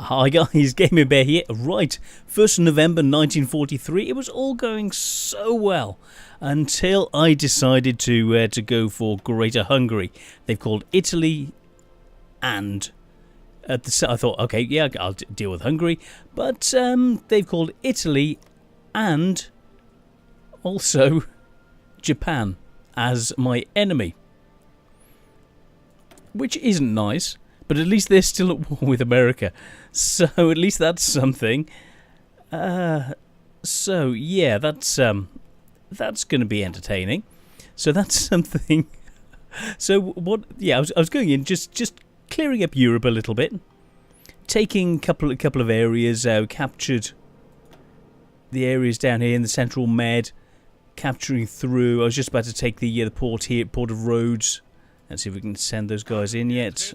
Hi guys, Gaming Bear here. Right, 1st of November 1943. It was all going so well until I decided to go for Greater Hungary. They've called Italy and I thought, okay, yeah, I'll deal with Hungary, but they've called Italy and also Japan as my enemy, which isn't nice. But at least they're still at war with America, so at least that's something. So yeah, that's going to be entertaining. So that's something. So what? Yeah, I was going in just clearing up Europe a little bit, taking a couple of areas. Captured the areas down here in the central Med, capturing through. I was just about to take the port here, Port of Rhodes. Let's see if we can send those guys in yet.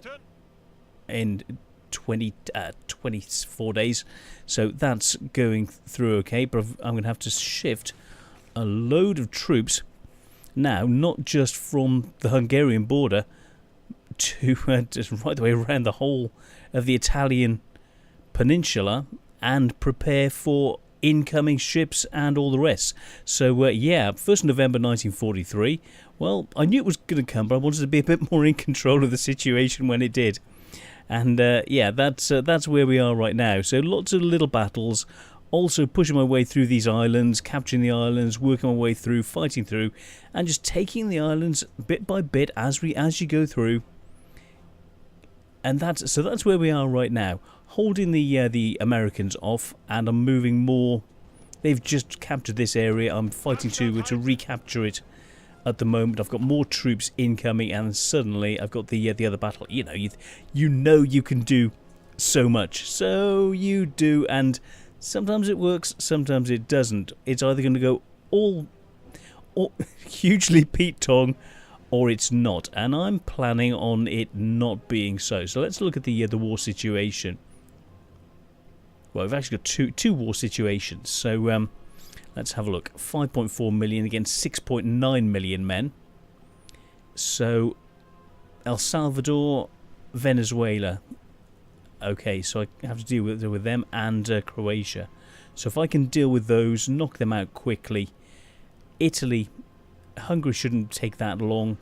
In 24 days, so that's going through okay, but I'm going to have to shift a load of troops now, not just from the Hungarian border to just right the way around the whole of the Italian peninsula and prepare for incoming ships and all the rest. So yeah, 1st of November 1943. Well, I knew it was going to come, but I wanted to be a bit more in control of the situation when it did. And yeah, that's where we are right now. So lots of little battles, also pushing my way through these islands, capturing the islands, working my way through, fighting through, and just taking the islands bit by bit as you go through. And that's where we are right now, holding the Americans off, and I'm moving more. They've just captured this area. I'm fighting to recapture it. At the moment, I've got more troops incoming, and suddenly I've got the other battle. You know you can do so much, so you do, and sometimes it works, sometimes it doesn't. It's either going to go all hugely Pete Tong, or it's not, and I'm planning on it not being so. So let's look at the war situation. Well, we've actually got two war situations. So let's have a look. 5.4 million against 6.9 million men. So, El Salvador, Venezuela. Okay, so I have to deal with them and Croatia. So if I can deal with those, knock them out quickly. Italy, Hungary shouldn't take that long.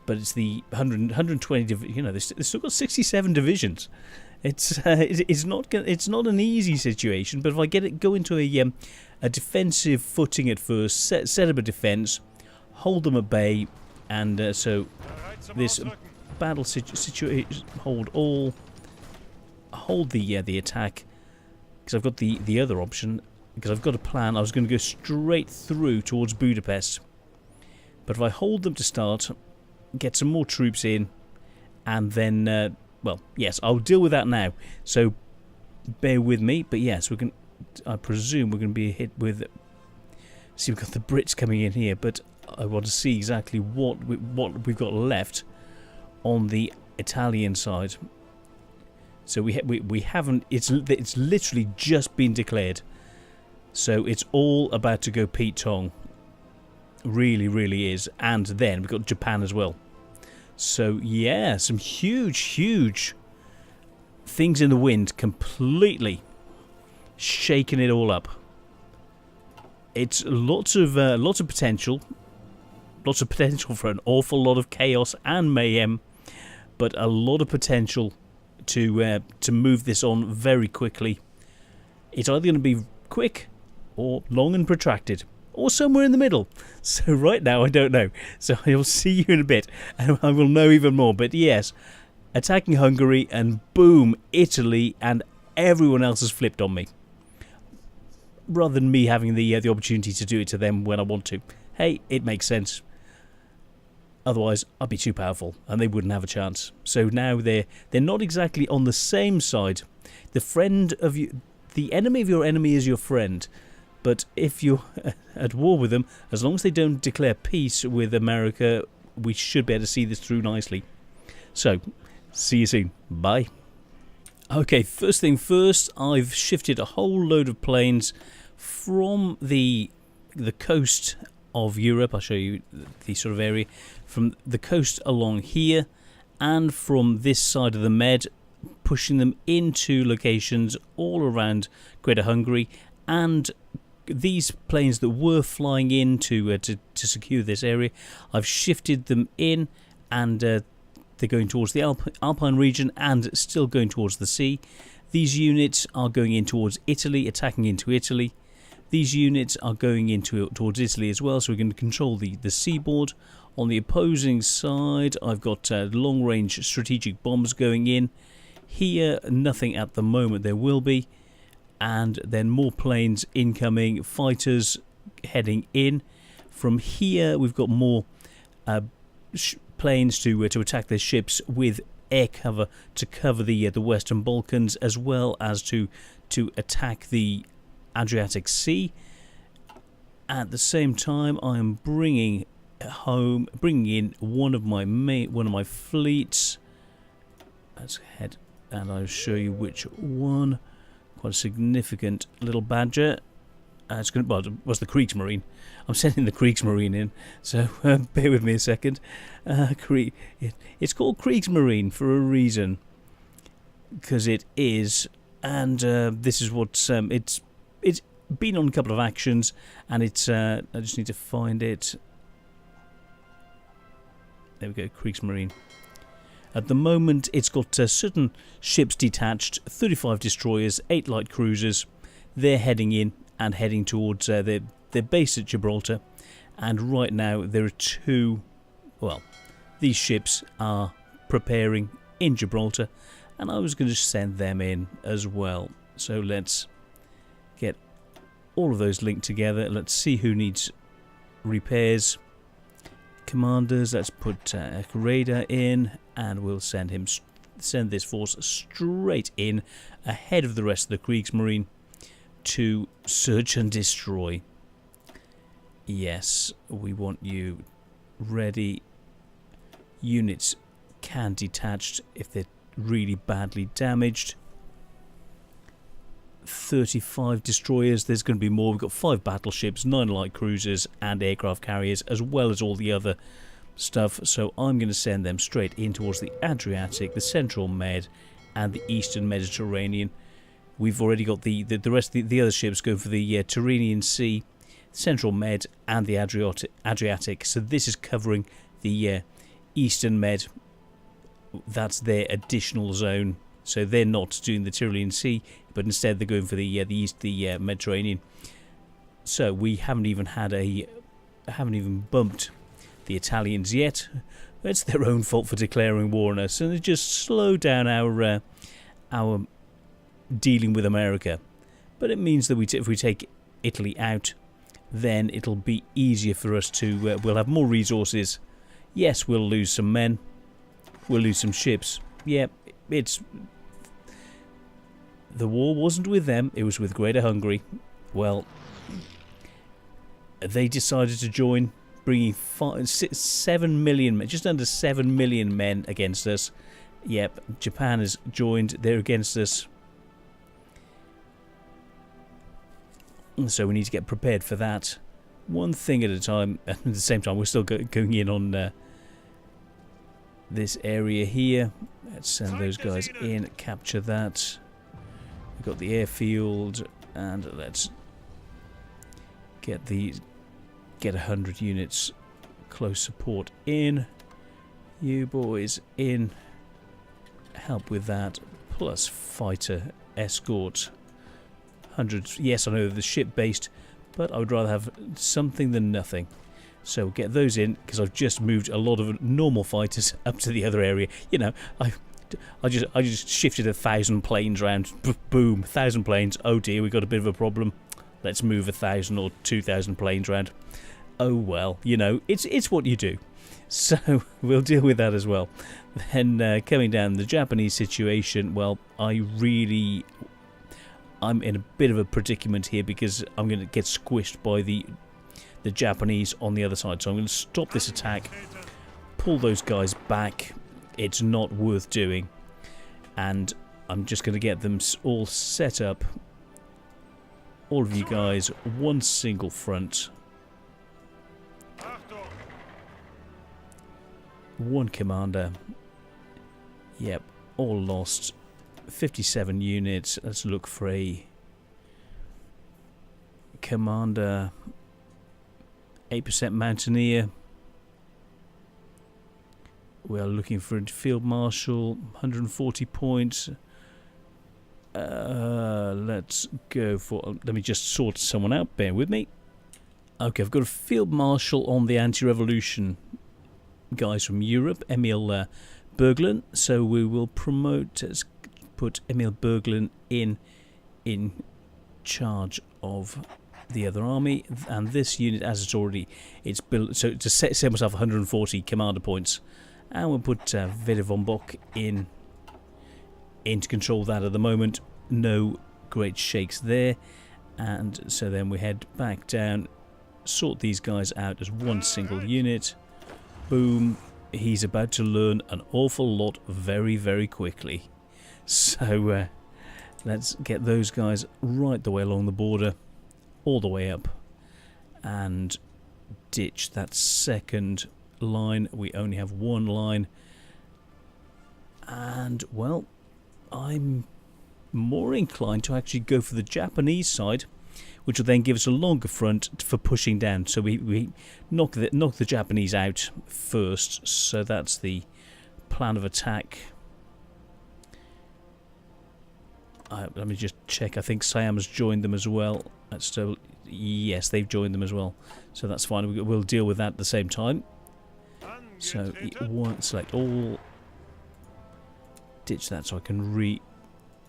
But it's the 120, you know, they've still got 67 divisions. It's not an easy situation, but if I go into a defensive footing at first, set up a defence, hold them at bay, and so this battle situation, hold the attack, because I've got the other option, because I've got a plan. I was going to go straight through towards Budapest, but if I hold them to start, get some more troops in, and then well, yes, I'll deal with that now. So bear with me, but yes, I presume we're going to be hit with. See, we've got the Brits coming in here, but I want to see exactly what we've got left on the Italian side. So we haven't. It's literally just been declared. So it's all about to go Pete Tong. Really, really is. And then we've got Japan as well. So yeah, some huge things in the wind, completely shaking it all up. It's lots of potential for an awful lot of chaos and mayhem, but a lot of potential to move this on very quickly. It's either going to be quick or long and protracted, or somewhere in the middle. So right now I don't know. So I'll see you in a bit and I will know even more. But yes, attacking Hungary, and boom, Italy, and everyone else has flipped on me. Rather than me having the opportunity to do it to them when I want to. Hey, it makes sense. Otherwise, I'd be too powerful and they wouldn't have a chance. So now they're not exactly on the same side. The enemy of your enemy is your friend. But if you're at war with them, as long as they don't declare peace with America, we should be able to see this through nicely. So, see you soon. Bye. Okay, first thing first, I've shifted a whole load of planes from the coast of Europe. I'll show you the sort of area. From the coast along here, and from this side of the Med, pushing them into locations all around Greater Hungary, and these planes that were flying in to secure this area, I've shifted them in, and they're going towards the Alpine region and still going towards the sea. These units are going in towards Italy, attacking into Italy. These units are going towards Italy as well, so we're going to control the seaboard. On the opposing side, I've got long-range strategic bombs going in. Here, nothing at the moment. There will be. And then more planes incoming, fighters heading in. From here, we've got more planes to attack their ships with air cover to cover the Western Balkans, as well as to attack the Adriatic Sea. At the same time, I am bringing in one of my fleets. Let's head, and I'll show you which one. Quite a significant little badger. It was the Kriegsmarine. I'm sending the Kriegsmarine in, so bear with me a second. It's called Kriegsmarine for a reason, because it is, and this is what it's been on a couple of actions, and it's I just need to find it. There we go, Kriegsmarine. At the moment, it's got certain ships detached, 35 destroyers, 8 light cruisers. They're heading in and heading towards their base at Gibraltar. And right now, there are 2... Well, these ships are preparing in Gibraltar. And I was going to send them in as well. So let's get all of those linked together. Let's see who needs repairs. Commanders, let's put Radar in, and we'll send this force straight in ahead of the rest of the Kriegsmarine to search and destroy. Yes, we want you ready. Units can detach if they're really badly damaged. 35 destroyers, there's going to be more. We've got 5 battleships, 9 light cruisers and aircraft carriers, as well as all the other stuff. So I'm going to send them straight in towards the Adriatic, the Central Med and the Eastern Mediterranean. We've already got the rest of the other ships go for the Tyrrhenian Sea, Central Med and the Adriatic. So this is covering the Eastern Med. That's their additional zone. So they're not doing the Tyrrhenian Sea, but instead they're going for the Mediterranean. So we haven't even bumped the Italians yet. It's their own fault for declaring war on us, and it just slowed down our dealing with America. But it means that if we take Italy out, then it'll be easier for us to. We'll have more resources. Yes, we'll lose some men. We'll lose some ships. Yeah, the war wasn't with them, it was with Greater Hungary. Well, they decided to join, bringing 7 million men, just under 7 million men against us. Yep, Japan has joined, they're against us. So we need to get prepared for that. One thing at a time. At the same time, we're still going in on this area here. Let's send those guys in, capture that. We've got the airfield, and let's get 100 units close support in. You boys in, help with that, plus fighter escort. 100. Yes, I know the ship based, but I would rather have something than nothing. So get those in, because I've just moved a lot of normal fighters up to the other area. You know, I just shifted 1,000 planes around. Boom, 1,000 planes. Oh dear, we've got a bit of a problem. Let's move 1,000 or 2,000 planes around. Oh well, you know, it's what you do. So we'll deal with that as well. Then coming down the Japanese situation, well, I'm in a bit of a predicament here, because I'm going to get squished by the Japanese on the other side. So I'm going to stop this attack, pull those guys back. It's not worth doing, and I'm just going to get them all set up. All of you guys, one single front, one commander. Yep, all lost. 57 units. Let's look for a commander, 8% mountaineer. We are looking for a field marshal, 140 points. Let's go for... Let me just sort someone out, bear with me. Okay, I've got a field marshal on the anti-revolution guys from Europe, Emil Berglund. So we will promote, let's put Emil Berglund in charge of the other army, and this unit, as it's built, so to set myself 140 commander points, and we'll put Vede von Bock in to control that at the moment. No great shakes there, and so then we head back down, sort these guys out as one single unit. Boom. He's about to learn an awful lot very, very quickly. So let's get those guys right the way along the border, all the way up, and ditch that second line. We only have one line, and well, I'm more inclined to actually go for the Japanese side, which will then give us a longer front for pushing down. So we knock the Japanese out first. So that's the plan of attack. Let me just check. I think Siam has joined them as well. So yes, they've joined them as well. So that's fine. We'll deal with that at the same time. So select all. Ditch that so I can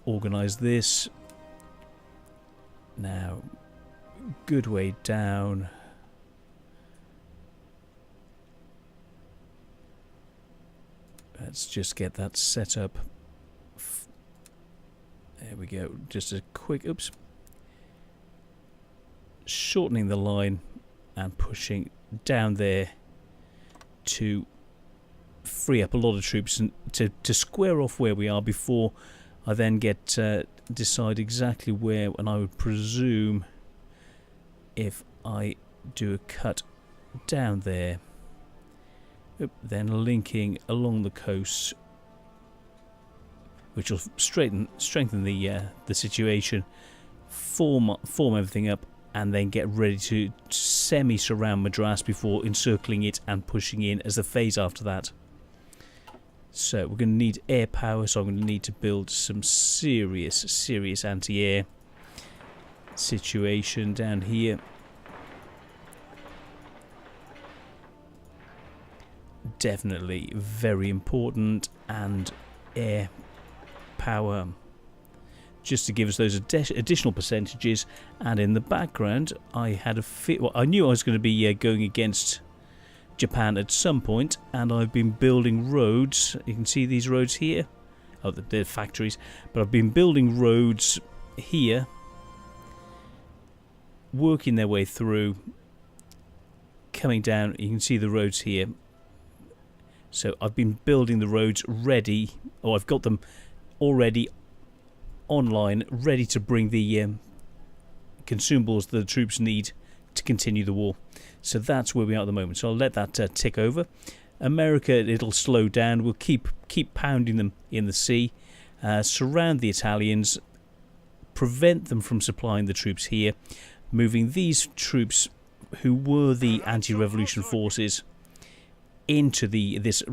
reorganize this. Now, good way down. Let's just get that set up. There we go. Just a quick, oops. Shortening the line and pushing down there to free up a lot of troops and to square off where we are before I then get decide exactly where. And I would presume if I do a cut down there, then linking along the coast, which will strengthen the situation, form everything up, and then get ready to semi-surround Madras before encircling it and pushing in as the phase after that. So we're going to need air power, so I'm going to need to build some serious anti-air situation down here. Definitely very important, and air power just to give us those additional percentages. And in the background I had I knew I was going to be going against Japan at some point, and I've been building roads. You can see these roads here. Oh, they're factories, but I've been building roads here, working their way through, coming down. You can see the roads here. So I've been building the roads ready, or I've got them already online, ready to bring the consumables that the troops need to continue the war. So that's where we are at the moment. So I'll let that tick over. America, it'll slow down. We'll keep pounding them in the sea, surround the Italians, prevent them from supplying the troops here, moving these troops who were the anti-revolution forces into this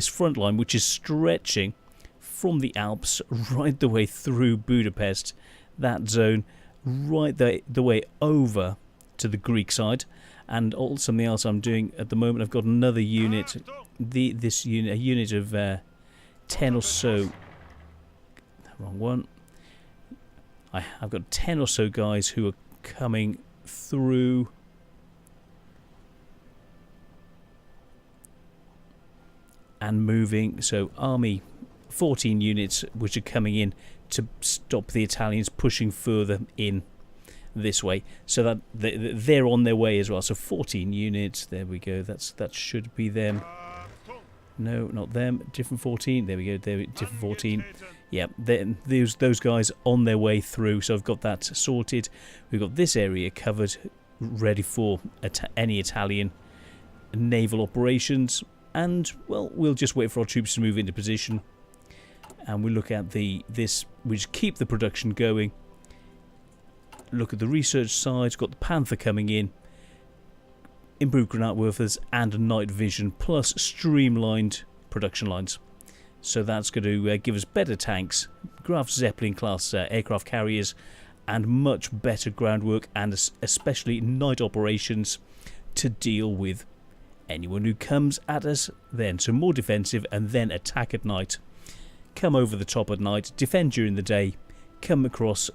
front line, which is stretching from the Alps right the way through Budapest, that zone, right the way over to the Greek side. And also something else I'm doing at the moment, I've got another unit, a unit of 10 or so, wrong one, I've got 10 or so guys who are coming through and moving, so army 14 units which are coming in to stop the Italians pushing further in this way, so that they're on their way as well. So 14 units, there we go, that should be them. No, not them, different 14, there we go, different 14. Yeah, those guys on their way through, so I've got that sorted. We've got this area covered, ready for any Italian naval operations. And, well, we'll just wait for our troops to move into position. and we look at this, we just keep the production going. Look at the research side, got the Panther coming in, improved granite workers and night vision, plus streamlined production lines. So that's going to give us better tanks, Graf Zeppelin class aircraft carriers, and much better groundwork, and especially night operations to deal with anyone who comes at us then. So more defensive and then attack at night. Come over the top at night, defend during the day, come across,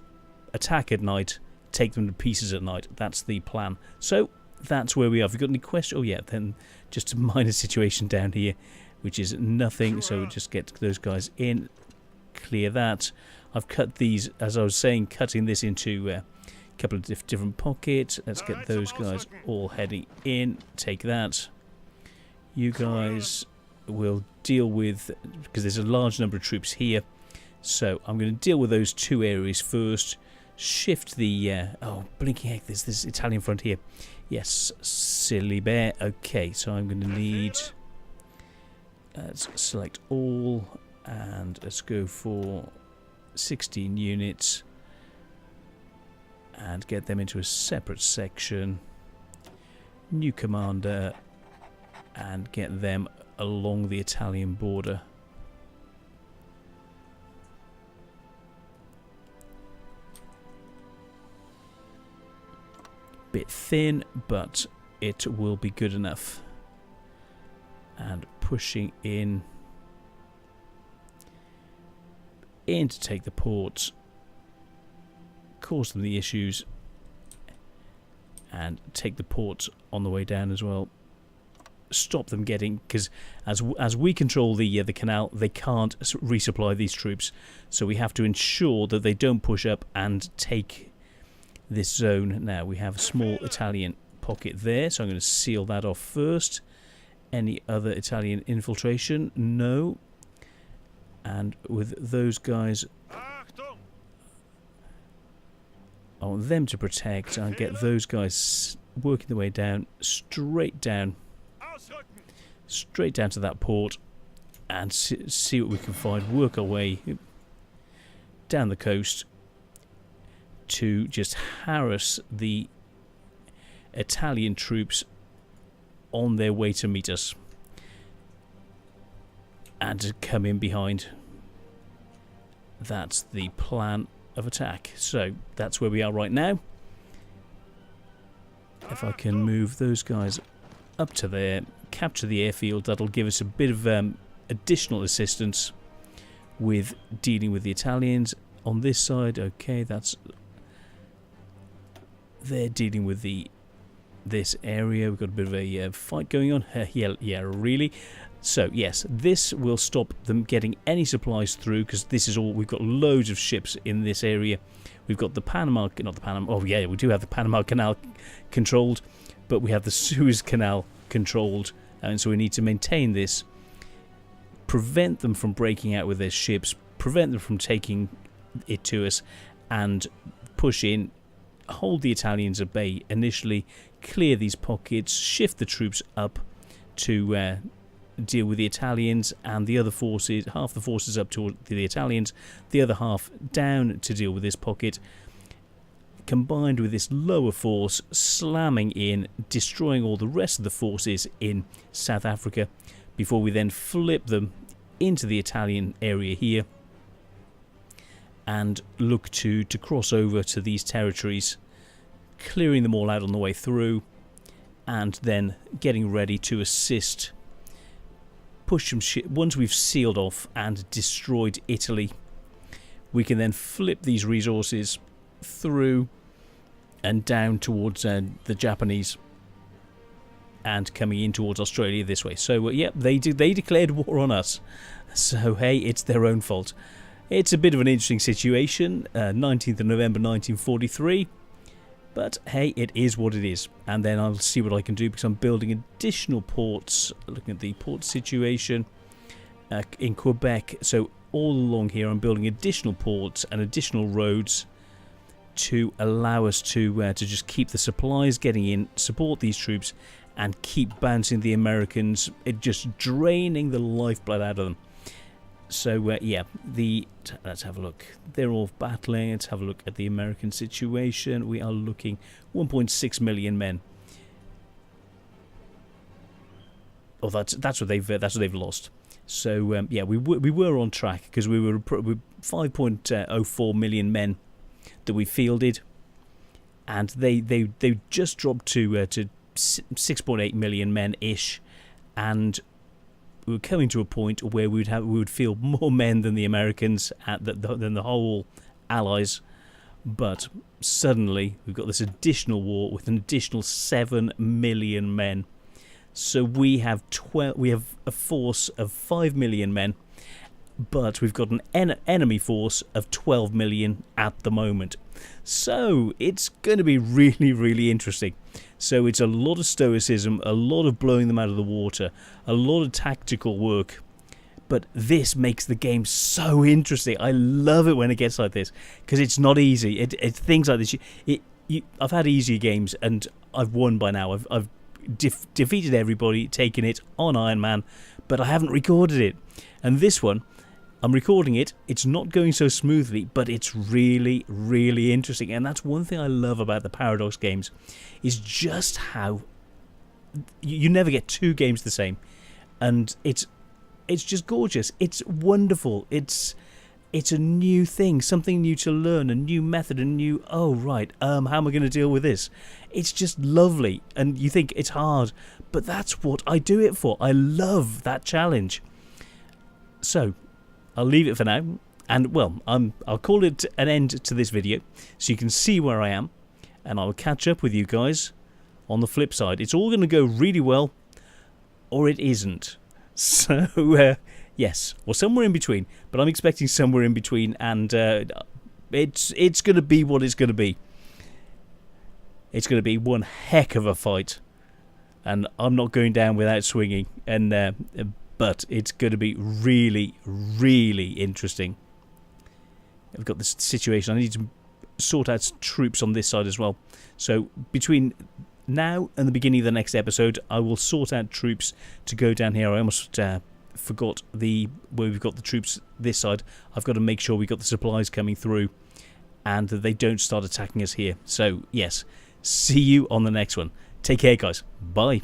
attack at night, take them to pieces at night. That's the plan. So that's where we are. Have you got any questions? Oh yeah, then just a minor situation down here, which is nothing. So we'll just get those guys in, clear that. I've cut these, as I was saying, cutting this into a couple of different pockets. Let's get those guys all heading in. Take that. You guys will deal with, because there's a large number of troops here, so I'm going to deal with those two areas first. Shift the oh blinking heck, there's this Italian front here. Yes, silly bear. Okay, so I'm going to need, let's select all, and let's go for 16 units and get them into a separate section. New commander, and get them along the Italian border. Bit thin, but it will be good enough. And pushing in to take the ports, cause them the issues, and take the ports on the way down as well. Stop them getting, because as we control the canal, they can't resupply these troops, so we have to ensure that they don't push up and take this zone. Now we have a small Italian pocket there, so I'm going to seal that off first. Any other Italian infiltration? No. And with those guys, I want them to protect. I'll get those guys working their way down, straight down to that port, and see what we can find. Work our way down the coast to just harass the Italian troops on their way to meet us, and to come in behind. That's the plan of attack. So that's where we are right now. If I can move those guys up to there, capture the airfield, that'll give us a bit of additional assistance with dealing with the Italians on this side. Okay, that's, they're dealing with this area. We've got a bit of a fight going on. Yeah, really. So yes, this will stop them getting any supplies through, because this is all, we've got loads of ships in this area. We've got the Panama, not the Panama, oh yeah, we do have the Panama Canal controlled, but we have the Suez Canal controlled, and so we need to maintain this, prevent them from breaking out with their ships, prevent them from taking it to us, and push in, hold the Italians at bay initially, clear these pockets, shift the troops up to deal with the Italians, and the other forces, half the forces up to the Italians, the other half down to deal with this pocket, combined with this lower force slamming in, destroying all the rest of the forces in South Africa, before we then flip them into the Italian area here and look to cross over to these territories, clearing them all out on the way through, and then getting ready to assist, push some shit. Once we've sealed off and destroyed Italy, we can then flip these resources through and down towards the Japanese, and coming in towards Australia this way. So yeah, they declared war on us, so hey, it's their own fault. It's a bit of an interesting situation. 19th of November 1943, but hey, it is what it is. And then I'll see what I can do, because I'm building additional ports, looking at the port situation in Quebec. So all along here I'm building additional ports and additional roads to allow us to just keep the supplies getting in, support these troops, and keep bouncing the Americans, just draining the lifeblood out of them. So yeah, let's have a look. They're all battling. Let's have a look at the American situation. We are looking 1.6 million men. Oh, that's what they've lost. So yeah, we were on track because we were 5.04 million men that we fielded, and they just dropped to 6.8 million men ish, and we were coming to a point where we would field more men than the Americans than the whole Allies. But suddenly we've got this additional war with an additional 7 million men. So we have a force of 5 million men, but we've got an enemy force of 12 million at the moment. So it's going to be really, really interesting. So it's a lot of stoicism, a lot of blowing them out of the water, a lot of tactical work. But this makes the game so interesting. I love it when it gets like this because it's not easy. It's things like this. I've had easier games and I've won by now. I've defeated everybody, taken it on Iron Man, but I haven't recorded it. And this one, I'm recording it. It's not going so smoothly, but it's really, really interesting. And that's one thing I love about the Paradox games, is just how you never get two games the same, and it's just gorgeous. It's wonderful. It's a new thing, something new to learn, a new method, a new, oh right, how am I going to deal with this? It's just lovely, and you think it's hard, but that's what I do it for. I love that challenge. So I'll leave it for now, and well, I'll call it an end to this video, so you can see where I am, and I'll catch up with you guys on the flip side. It's all going to go really well, or it isn't. So yes, or somewhere in between, but I'm expecting somewhere in between, and it's going to be what it's going to be. It's going to be one heck of a fight, and I'm not going down without swinging, but it's going to be really, really interesting. I've got this situation. I need to sort out troops on this side as well. So between now and the beginning of the next episode, I will sort out troops to go down here. I almost forgot where we've got the troops this side. I've got to make sure we've got the supplies coming through and that they don't start attacking us here. So yes, see you on the next one. Take care, guys. Bye.